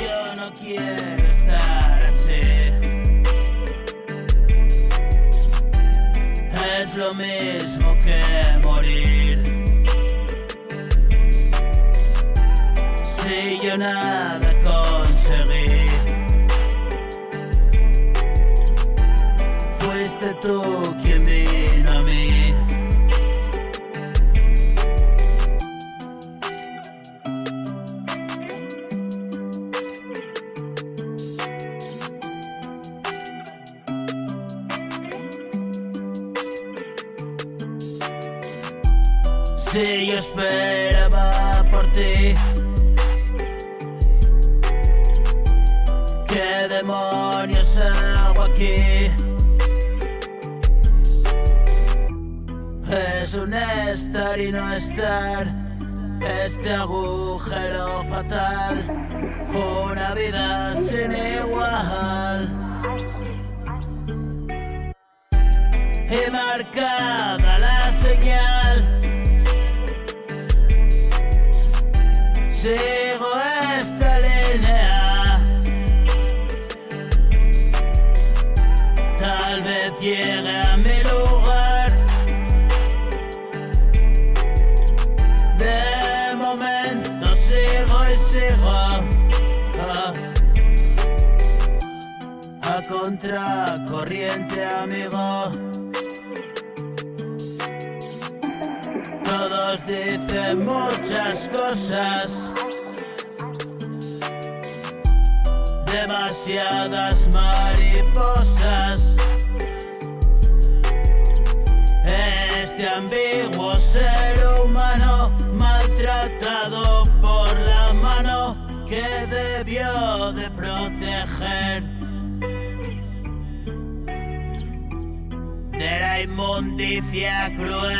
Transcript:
Yo no quiero estar así. Es lo mismo que morir. Si yo nada conseguí, fuiste tú quien vino a mí. Si yo esperaba por ti, ¿qué demonios hago aquí? Es un estar y no estar, este agujero fatal, una vida sin igual. Y marcada la señal, sigo esta línea, tal vez llegue a mi lugar. De momento sigo y sigo a contracorriente, amigo. Todos dicen muchas cosas, demasiadas mariposas. Este ambiguo ser humano, maltratado por la mano que debió de proteger de la inmundicia cruel.